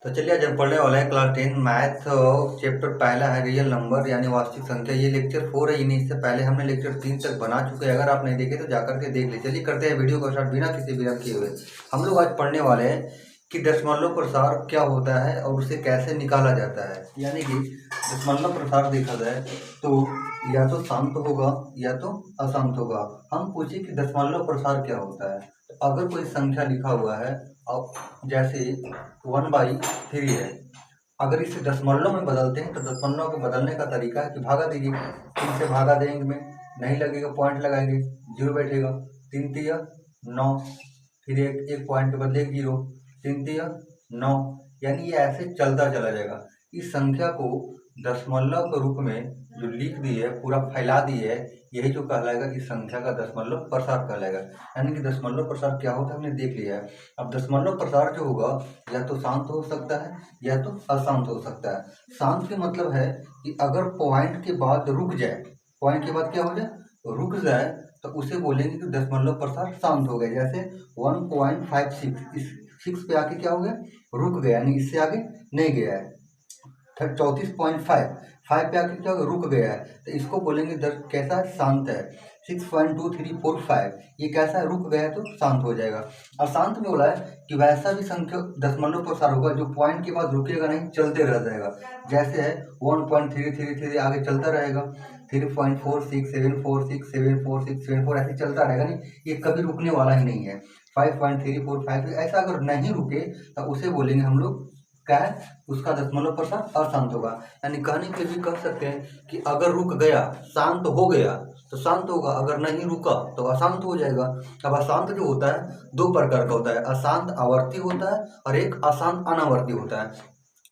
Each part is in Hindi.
तो चलिए आज हम पढ़ने वाले हैं क्लास 10 मैथ चैप्टर पहला है रियल नंबर यानी वास्तविक संख्या। ये लेक्चर 4 है, यानी इससे पहले हमने लेक्चर 3 तक बना चुके हैं। अगर आप नहीं देखे तो जाकर के देख ले। चलिए करते हैं वीडियो को स्टार्ट बिना किसी विलंब किए हुए। हम लोग आज पढ़ने वाले हैं कि दशमलव प्रसार क्या होता है और उसे कैसे निकाला जाता है। यानी कि दशमलव प्रसार देखा जाए तो या तो शांत होगा या तो अशांत होगा। हम पूछे कि दशमलव प्रसार क्या होता है। तो अगर कोई संख्या लिखा हुआ है और जैसे 1/3 है, अगर इसे दशमलव में बदलते हैं तो दशमलव को बदलने का तरीका है कि भागा दीजिए। 3 से भागा देंगे में नहीं लगेगा, पॉइंट लगाएंगे, जीरो बैठेगा। 3 तिया 9, फिर एक पॉइंट के बदले 0, 3 तिया 9, यानी ये ऐसे चलता चला जाएगा। इस संख्या को दशमलव के रूप में जो लिख दी है, पूरा फैला दी है, यही जो कहलाएगा इस संख्या का दशमलव प्रसार कहलाएगा। यानी कि दशमलव प्रसार क्या होता है हमने देख लिया है। अब दशमलव प्रसार जो होगा या तो शांत हो सकता है या तो अशांत हो सकता है। शांत के मतलब है कि अगर पॉइंट के बाद रुक जाए, पॉइंट के बाद क्या हो जाए, रुक जाए, तो उसे बोलेंगे कि दशमलव प्रसार शांत हो गया। जैसे 1.56 इस 6 पे आके क्या हो गया, रुक गया, यानी इससे आगे नहीं गया है। 34.5 पे आके क्या हो गया, रुक गया है, तो इसको बोलेंगे कैसा है, शांत है। 6.2345 ये कैसा है, रुक गया है तो शांत हो जाएगा। अशांत में बोला है कि वैसा भी संख्या दशमलव प्रसार होगा जो पॉइंट के बाद रुकेगा नहीं, चलते रह जाएगा। जैसे है 1.333 आगे चलता रहेगा, 3.46 746 746 74 ऐसे चलता रहेगा, नहीं ये कभी रुकने वाला ही नहीं है। 5.345 ऐसा अगर नहीं रुके तो उसे बोलेंगे हम लोग क्या है, उसका दशमलव प्रसार अशांत होगा। यानी कहने के लिए भी कह सकते हैं कि अगर रुक गया, शांत हो गया तो शांत होगा, अगर नहीं रुका तो अशांत हो जाएगा। अब अशांत जो होता है दो प्रकार का होता है, अशांत आवर्ती होता है और एक अशांत अनावर्ती होता है।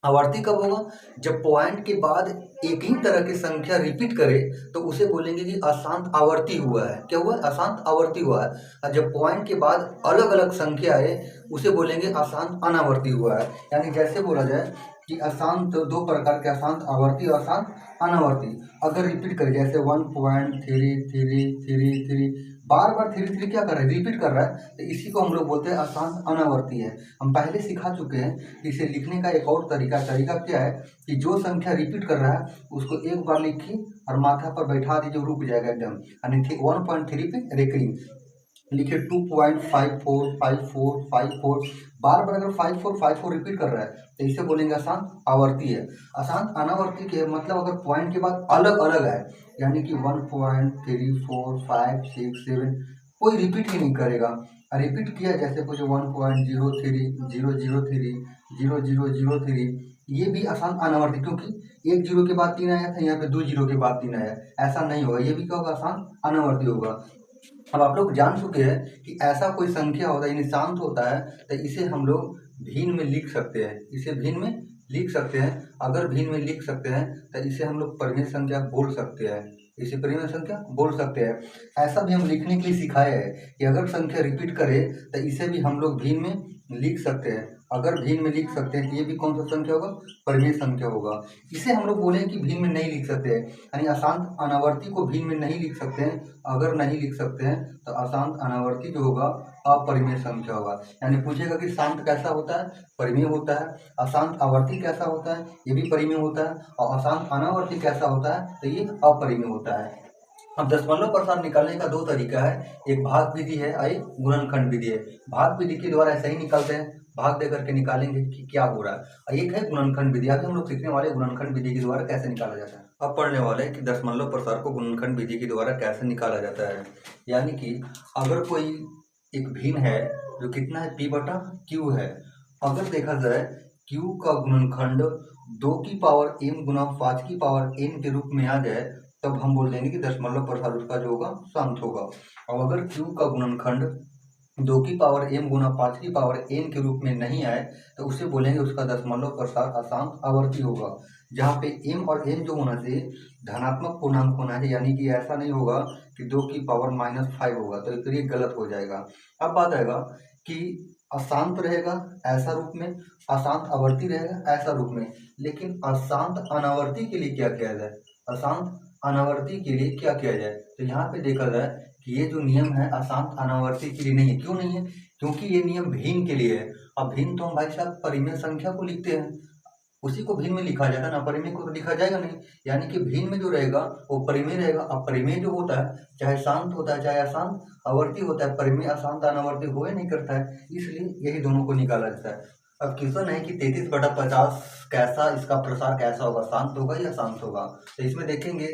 आवर्ती कब होगा, जब पॉइंट के बाद एक ही तरह की संख्या रिपीट करे तो उसे बोलेंगे कि अशांत आवर्ती हुआ है। क्या हुआ है, अशांत आवर्ती हुआ है। और जब पॉइंट के बाद अलग अलग संख्या आए उसे बोलेंगे अशांत अनावर्ती हुआ है। यानी जैसे बोला जाए कि अशांत दो प्रकार के, अशांत आवर्ती और अशांत अनावर्ती। अगर रिपीट करे जैसे 1.3333 बार बार 33 क्या कर रहा है, रिपीट कर रहा है, तो इसी को हम लोग बोलते हैं अशांत अनावर्ती है। हम पहले सिखा चुके हैं कि इसे लिखने का एक और तरीका क्या है कि जो संख्या रिपीट कर रहा है उसको एक बार लिखिए और माथा पर बैठा दीजिए, रुक जाएगा एकदम। यानी 1.3 पे रेकरिंग लिखिए 2.545454। बार बार अगर 5454 रिपीट कर रहा है तो इसे बोलेंगे अशांत आवर्ती है। अशांत अनावर्ती के मतलब अगर पॉइंट के बाद अलग अलग है, यानी कि 1.3456 कोई रिपीट ही नहीं करेगा। रिपीट किया जैसे कुछ 1.03 ये भी अशांत अनावर्ती, क्योंकि एक जीरो के बाद 3 आया था, यहाँ पे 2 जीरो के बाद 3 आया, ऐसा नहीं होगा। ये भी क्या होगा, अशांत अनावर्ती होगा। अब आप लोग जान चुके हैं कि ऐसा कोई संख्या होता है यानी शांत होता है तो इसे हम लोग भिन्न में लिख सकते हैं। इसे भिन्न में लिख सकते हैं। अगर भिन्न में लिख सकते हैं तो इसे हम लोग परिमेय संख्या बोल सकते हैं। इसे परिमेय संख्या बोल सकते हैं। ऐसा भी हम लिखने के लिए सिखाए हैं कि अगर संख्या रिपीट करे तो इसे भी हम लोग भिन्न में लिख सकते हैं। अगर भिन्न में लिख सकते हैं तो ये भी कौन सा संख्या होगा, परिमेय संख्या होगा। इसे हम लोग बोले कि भिन्न में नहीं लिख सकते हैं, यानी अशांत अनावर्ती को भिन्न में नहीं लिख सकते हैं। अगर नहीं लिख सकते हैं तो अशांत अनावर्ती जो होगा अपरिमेय संख्या होगा। यानी पूछेगा कि शांत कैसा होता है, परिमेय होता है। अशांत आवर्ती कैसा होता है, ये भी परिमेय होता है। और अशांत अनावर्ती कैसा होता है, तो ये अपरिमेय होता है। अब दशमलव प्रसार निकालने का दो तरीका है, एक भाग विधि है और एक गुणनखंड विधि है। भाग विधि के द्वारा ऐसे ही निकालते हैं, भाग दे करके निकालेंगे कि क्या हो रहा है। और एक है गुणनखंड विधि। अभी हम लोग सीखने वाले गुणनखंड विधि के द्वारा कैसे निकाला जाता है। अब पढ़ने वाले हैं कि दशमलव प्रसार को गुणनखंड विधि के द्वारा कैसे निकाला जाता है। यानी कि अगर कोई एक भिन्न है जो कितना है, p/q है। अगर देखा जाए q का गुणनखंड 2 की पावर m गुना 5 की पावर n के रूप में आ जाए तब हम बोल देंगे कि दशमलव प्रसार उसका जो होगा शांत होगा। और अगर q का गुणनखंड 2 की पावर m गुना 5 की पावर n के रूप में नहीं आए तो उसे बोलेंगे उसका दशमलव प्रसार अशांत आवर्ती होगा। जहाँ पे m और n जो होना चाहिए धनात्मक पूर्णांक होना है, यानी कि ऐसा नहीं होगा कि 2 की पावर -5 होगा, तो फिर ये गलत हो जाएगा। अब बात आएगा कि अशांत रहेगा ऐसा रूप में, अशांत आवर्ती रहेगा ऐसा रूप में। लेकिन अशांत अनावर्ती के लिए क्या किया जाए, अशांत अनावर्ती के लिए क्या किया जाए, तो यहाँ पे देखा जाए कि ये जो नियम है अशांत अनावर्ती के लिए नहीं है। क्यों नहीं है? क्योंकि ये नियम भिन्न के लिए है। अब भिन्न तो हम भाई साहब परिमेय संख्या को लिखते हैं, उसी को भिन्न में लिखा जाएगा ना, परिमेय को तो लिखा जाएगा नहीं। यानी कि भिन्न में जो रहेगा वो परिमेय रहेगा। अब परिमेय जो होता है चाहे शांत होता है चाहे अशांत आवर्ती होता है, परिमेय अशांत अनावर्ती हुए नहीं करता है, इसलिए यही दोनों को निकाला जाता है। अब क्वेश्चन है कि 33/50 कैसा, इसका प्रसार कैसा होगा, शांत होगा या शांत होगा? तो इसमें देखेंगे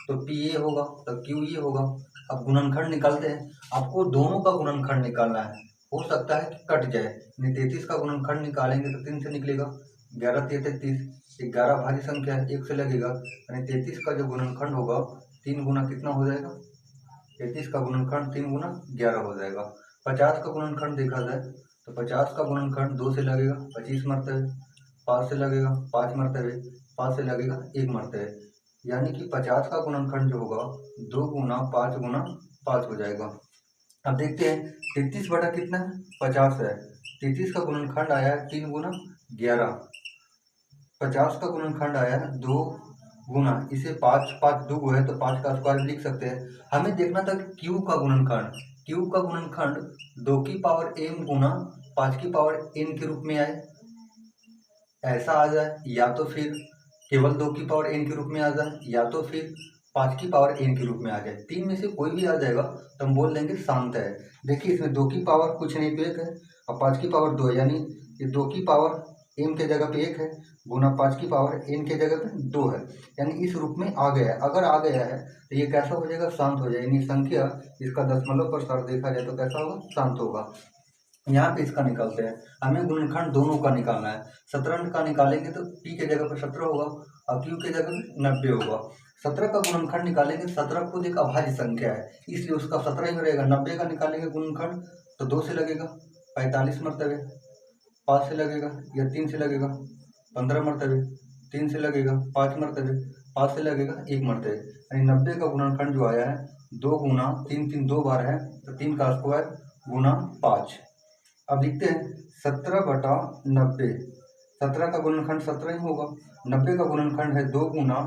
तो पी ये होगा तो क्यू ये होगा। अब गुणनखंड निकालते हैं, आपको दोनों का गुणनखंड निकालना है। हो सकता है कि कट जाए, 33 का गुणनखंड निकालेंगे तो 3 से निकलेगा, 11 3 33, 11 भारी संख्या है, 1 से लगेगा, यानी 33 का जो गुणनखंड होगा 3 गुना कितना हो जाएगा, 33 का गुणनखंड 3 गुना 11 हो जाएगा। 50 का गुणनखंड देखा जाए तो 50 का गुणनखंड 2 से लगेगा 25 मरतबे, 5 से लगेगा 5 मरतबे, 5 से लगेगा 1 मरतबे, यानी कि 50 का गुणनखंड जो होगा 2 गुना 5 गुना 5 हो जाएगा। अब देखते हैं 33 बटा कितना है 50 है, 33 का गुणनखंड आया है 3 गुना 11, 50 का गुणनखंड आया है 2 गुना, इसे 5 5 2 है तो 5 का स्क्वायर लिख सकते हैं। हमें देखना था कि क्यू का गुणनखंड, क्यू का गुणनखंड 2 की पावर m गुना 5 की पावर n के रूप में आए, ऐसा आ जाए, या तो फिर केवल 2 की पावर n के रूप में आ जाए, या तो फिर 5 की पावर n के रूप में आ जाए। तीन में से कोई भी आ जाएगा तो हम बोल देंगे शांत है। देखिए इसमें 2 की पावर कुछ नहीं तो 1 है और 5 की पावर 2 है, यानी ये 2 की पावर m के जगह पे 1 है गुना 5 की पावर n के जगह पे 2 है, यानी इस रूप में आ गया है। अगर आ गया है तो ये कैसा हो जाएगा, शांत हो जाएगा, यानी संख्या इसका दशमलव प्रसार देखा जाए तो कैसा होगा, शांत होगा। यहाँ पे इसका निकालते हैं, हमें गुणनखंड दोनों का निकालना है। 17 का निकालेंगे तो p के जगह पर 17 होगा और q के जगह पर 90 होगा। 17 का गुणनखंड निकालेंगे, 17 खुद एक अभाज्य संख्या है इसलिए उसका 17 ही रहेगा। 90 का निकालेंगे गुणनखंड तो 2 से लगेगा 45 मरतबे, 5 से लगेगा या 3 से लगेगा 15 मरतबे, 3 से लगेगा 5 मरतबे, 5 से लगेगा 1 मरतबे, यानी 90 का गुणनखंड जो आया है 2 गुना 3 3 2 बार है तो 3 का स्क्वायर गुना 5। अब लिखते हैं 17 बटा 90, 17 का गुणनखंड 17 ही होगा, 90 का गुणनखंड है 2 गुना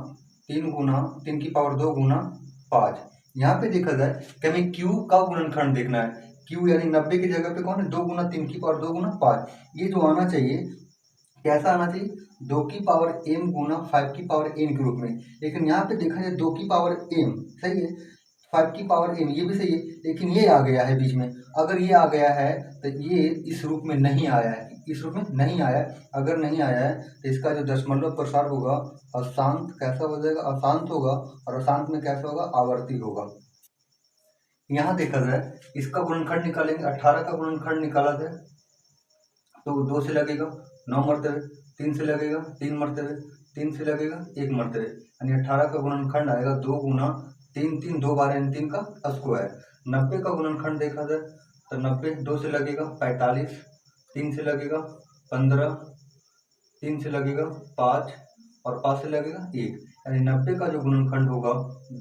3 की पावर 2 गुना 5। यहाँ पे देखा जाए कि हमें q का गुणनखंड देखना है, q यानी 90 की जगह पे कौन है, 2 गुना 3 की पावर 2 गुना 5। ये जो आना चाहिए कैसा आना चाहिए, 2 की पावर m गुना 5 की पावर n के रूप में। लेकिन यहाँ पे देखा जाए 2 की पावर m सही है, 5 की पावर m ये भी सही है, लेकिन ये आ गया है बीच में। अगर ये आ गया है तो ये इस रूप में नहीं आया है, इस रूप में नहीं आया है। अगर नहीं आया है तो इसका जो दशमलव प्रसार होगा अशांत कैसा हो जाएगा, अशांत होगा, और अशांत में कैसा होगा, आवर्ती होगा। यहाँ देखा जाए इसका गुणनखंड निकालेंगे, 18 का गुणनखंड निकाला जाए तो 2 से लगेगा 9 मरतबे, 3 से लगेगा 3 मरतबे, 3 से लगेगा 1 मरतबे, यानी 18 का गुणनखंड आएगा 2 गुना 3 3 2 बार 3 का स्क्वायर। 90 का गुणनखंड देखा जाए तो 90 2 से लगेगा 45, 3 से लगेगा 15, 3 से लगेगा 5 और 5 से लगेगा 1, यानी 90 का जो गुणनखंड होगा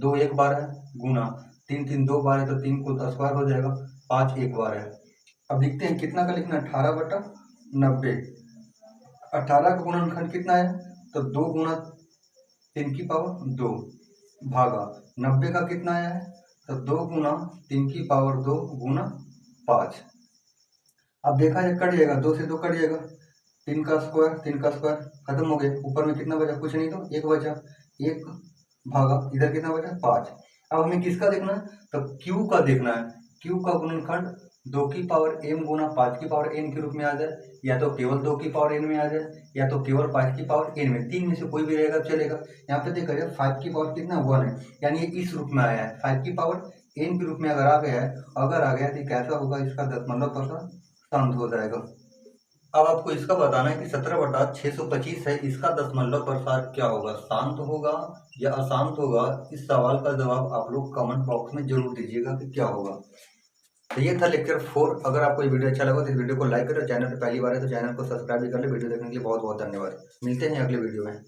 2 एक बार है गुना 3 3 2 बार है तो 3 को स्क्वायर हो जाएगा, 5 एक बार है। अब लिखते हैं कितना का लिखना, 18 बटा 90, 18 का गुणनखंड कितना है तो 2 गुना 3 की पावर 2 भागा 90 का कितना आया है तो 2 गुना 3 की पावर 2 गुना 5। अब देखा जाए कट जाएगा, 2 से 2 कट जाएगा, 3 का स्क्वायर खत्म हो गया, ऊपर में कितना बचा, कुछ नहीं तो 1 बचा, 1 भागा इधर कितना बचा 5। अब हमें किसका देखना है तो q का देखना है, q का गुणनखंड 2 की पावर m गुना 5 की पावर n के रूप में आ जाए, या तो केवल 2 की पावर n में आ जाए, या तो केवल 5 की पावर n में, तीन में से कोई भी रहेगा चलेगा। यहाँ पे देखा जाए 5 की पावर कितना 1 है, यानी ये इस रूप में आया है, 5 की पावर n के रूप में अगर आ गया है, अगर आ गया तो कैसा होगा, इसका दशमलव प्रसार शांत हो जाएगा। अब आपको इसका बताना है कि 17/625 है, इसका दशमलव प्रसार क्या होगा, शांत होगा या अशांत होगा। इस सवाल का जवाब आप लोग कमेंट बॉक्स में जरूर दीजिएगा कि क्या होगा। तो ये था लेक्चर 4। अगर आपको ये वीडियो अच्छा लगा तो इस वीडियो को लाइक करें, चैनल पर पहली बार है तो चैनल को सब्सक्राइब भी कर ले। वीडियो देखने के लिए बहुत बहुत धन्यवाद, मिलते हैं अगले वीडियो में।